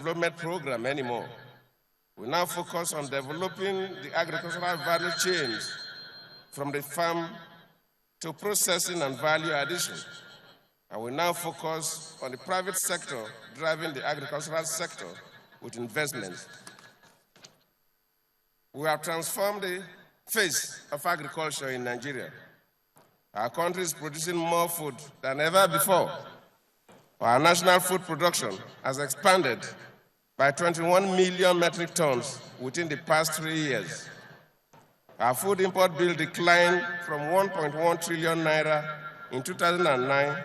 development program anymore. We now focus on developing the agricultural value chains from the farm to processing and value addition. And we now focus on the private sector driving the agricultural sector with investments. We have transformed the face of agriculture in Nigeria. Our country is producing more food than ever before. Our national food production has expanded by 21 million metric tons within the past 3 years. Our food import bill declined from 1.1 trillion naira in 2009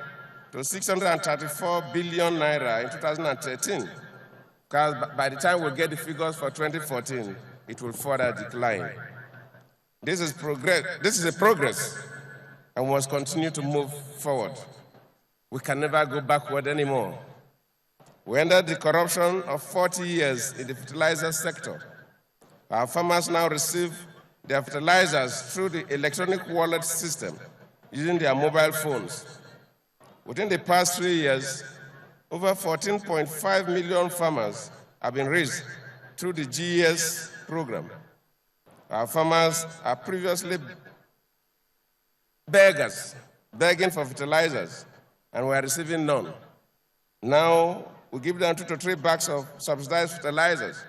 to 634 billion naira in 2013. Because by the time we get the figures for 2014, it will further decline. This is a progress, and we must continue to move forward. We can never go backward anymore. We ended the corruption of 40 years in the fertilizer sector. Our farmers now receive their fertilizers through the electronic wallet system using their mobile phones. Within the past 3 years, over 14.5 million farmers have been reached through the GES program. Our farmers are previously beggars, begging for fertilizers, and we are receiving none. Now, we give them 2 to 3 bags of subsidized fertilizers.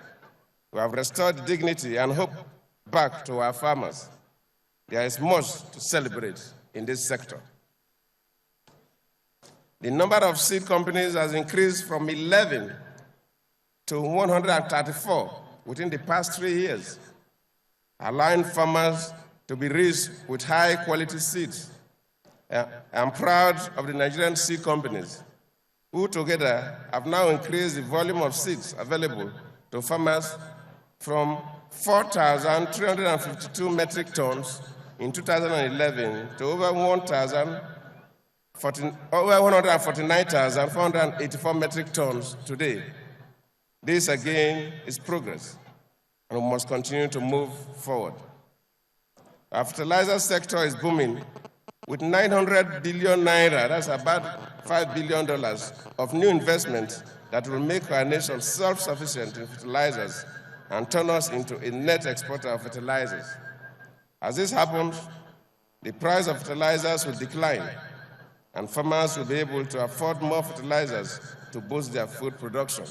We have restored dignity and hope back to our farmers. There is much to celebrate in this sector. The number of seed companies has increased from 11 to 134 within the past 3 years, allowing farmers to be reached with high-quality seeds. I'm proud of the Nigerian seed companies, who together have now increased the volume of seeds available to farmers from 4,352 metric tons in 2011 to over 149,484 metric tons today. This again is progress, and we must continue to move forward. Our fertilizer sector is booming with 900 billion naira, that's about $5 billion of new investment that will make our nation self-sufficient in fertilizers and turn us into a net exporter of fertilizers. As this happens, the price of fertilizers will decline, and farmers will be able to afford more fertilizers to boost their food production.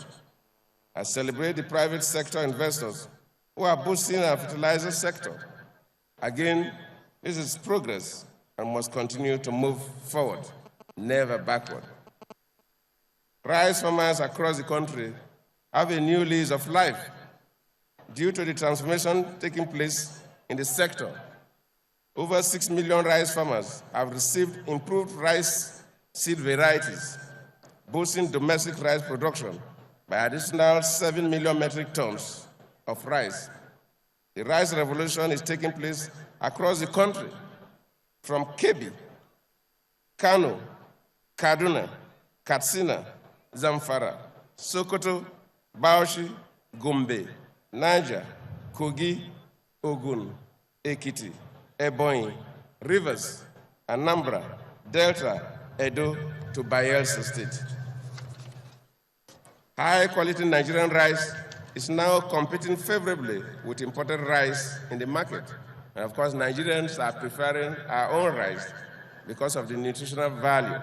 I celebrate the private sector investors who are boosting our fertilizer sector. Again, this is progress and must continue to move forward, never backward. Rice farmers across the country have a new lease of life due to the transformation taking place in the sector. Over 6 million rice farmers have received improved rice seed varieties, boosting domestic rice production by additional 7 million metric tons of rice. The rice revolution is taking place across the country, from Kebbi, Kano, Kaduna, Katsina, Zamfara, Sokoto, Bauchi, Gombe, Niger, Kogi, Ogun, Ekiti, Ebonyi, Rivers, Anambra, Delta, Edo to Bayelsa State. High-quality Nigerian rice is now competing favorably with imported rice in the market. And of course, Nigerians are preferring our own rice because of the nutritional value.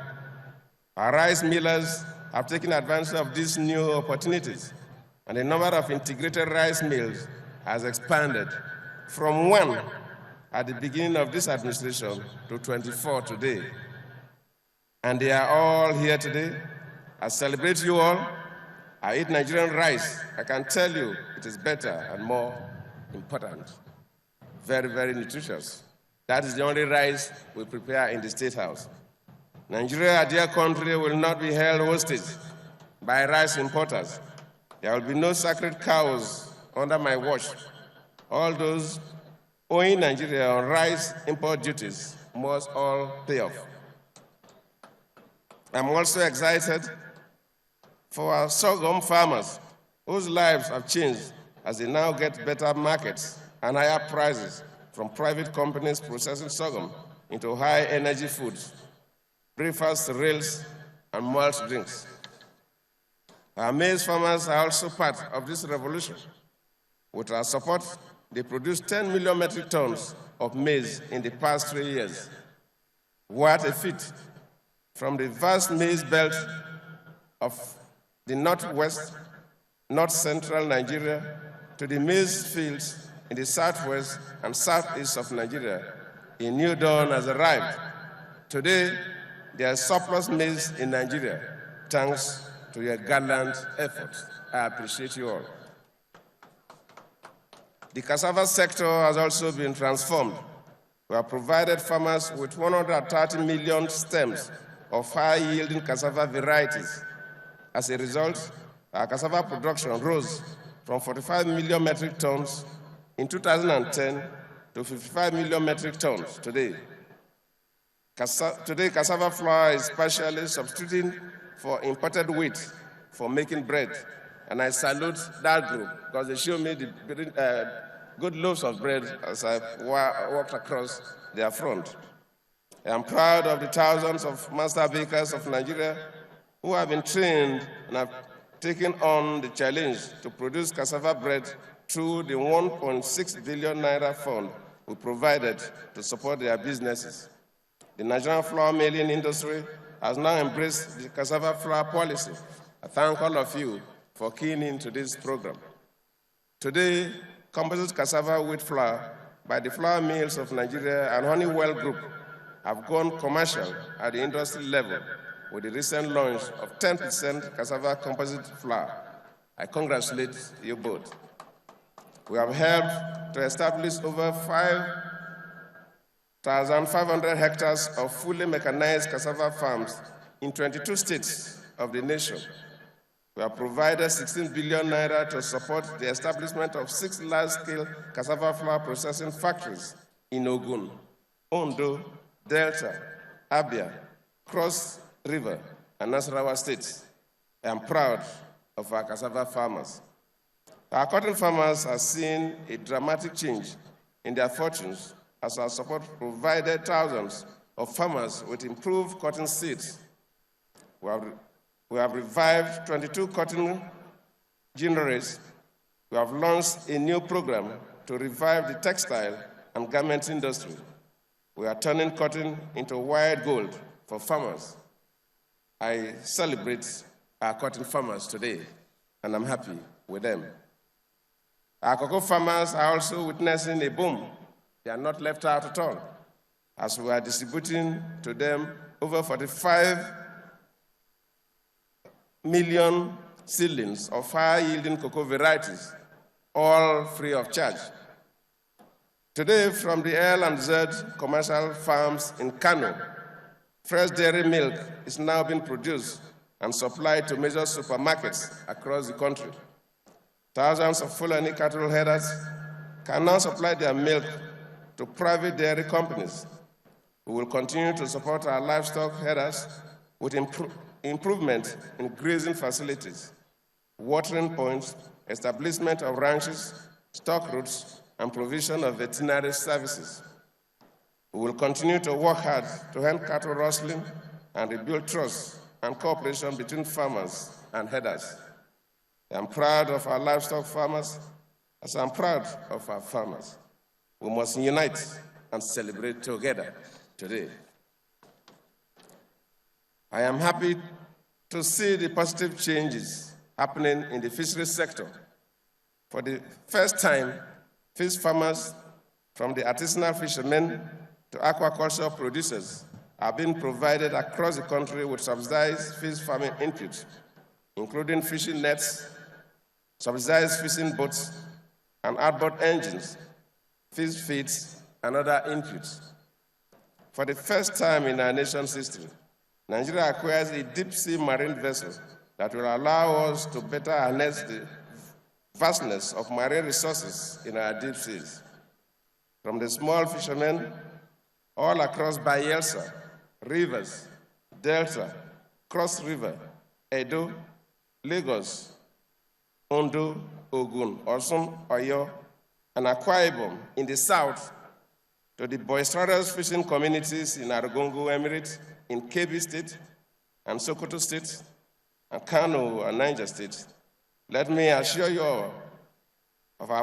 Our rice millers have taken advantage of these new opportunities, and the number of integrated rice mills has expanded from 1 at the beginning of this administration to 24 today. And they are all here today. I celebrate you all. I eat Nigerian rice. I can tell you it is better and more important. Very, very nutritious. That is the only rice we prepare in the State House. Nigeria, dear country, will not be held hostage by rice importers. There will be no sacred cows under my watch. All those owing Nigeria on rice import duties must all pay off. I'm also excited for our sorghum farmers, whose lives have changed as they now get better markets and higher prices from private companies processing sorghum into high-energy foods, breakfast cereals, and malt drinks. Our maize farmers are also part of this revolution. With our support, they produced 10 million metric tons of maize in the past 3 years. What a feat! From the vast maize belt of the northwest, north-central Nigeria to the maize fields in the southwest and southeast of Nigeria, a new dawn has arrived. Today, there is surplus maize in Nigeria, thanks to your gallant efforts. I appreciate you all. The cassava sector has also been transformed. We have provided farmers with 130 million stems of high-yielding cassava varieties. As a result, our cassava production rose from 45 million metric tons in 2010 to 55 million metric tons today. Today, cassava flour is partially substituting for imported wheat for making bread. And I salute that group because they show me the good loaves of bread as I walked across their front. I am proud of the thousands of master bakers of Nigeria who have been trained and have taken on the challenge to produce cassava bread through the 1.6 billion naira fund we provided to support their businesses. The Nigerian flour milling industry has now embraced the cassava flour policy. I thank all of you for keying into this program. Today, composite cassava wheat flour by the flour mills of Nigeria and Honeywell Group have gone commercial at the industry level with the recent launch of 10% cassava composite flour. I congratulate you both. We have helped to establish over 5,500 hectares of fully mechanized cassava farms in 22 states of the nation. We have provided 16 billion naira to support the establishment of 6 large-scale cassava flour processing factories in Ogun, Ondo, Delta, Abia, Cross River, and Nasarawa states. I am proud of our cassava farmers. Our cotton farmers are seeing a dramatic change in their fortunes as our support provided thousands of farmers with improved cotton seeds. We have revived 22 cotton ginneries. We have launched a new program to revive the textile and garment industry. We are turning cotton into white gold for farmers. I celebrate our cotton farmers today, and I'm happy with them. Our cocoa farmers are also witnessing a boom. They are not left out at all, as we are distributing to them over 45 million seedlings of high-yielding cocoa varieties, all free of charge. Today, from the L and Z commercial farms in Kano, fresh dairy milk is now being produced and supplied to major supermarkets across the country. Thousands of Fulani cattle headers can now supply their milk to private dairy companies. We will continue to support our livestock headers with improvement in grazing facilities, watering points, establishment of ranches, stock routes, and provision of veterinary services. We will continue to work hard to end cattle rustling and rebuild trust and cooperation between farmers and headers. I am proud of our livestock farmers, as I am proud of our farmers. We must unite and celebrate together today. I am happy to see the positive changes happening in the fisheries sector. For the first time, fish farmers, from the artisanal fishermen to aquaculture producers, are being provided across the country with subsidized fish farming inputs, including fishing nets, subsidized fishing boats, and outboard engines, fish feeds, and other inputs. For the first time in our nation's history, Nigeria acquires a deep-sea marine vessel that will allow us to better harness the vastness of marine resources in our deep seas. From the small fishermen all across Bayelsa, Rivers, Delta, Cross River, Edo, Lagos, Ondo, Ogun, Osun, Oyo, and Akwa Ibom in the south, to the boisterous fishing communities in Argungu Emirate, in Kebbi State, and Sokoto State, and Kano and Niger State, let me assure you all of our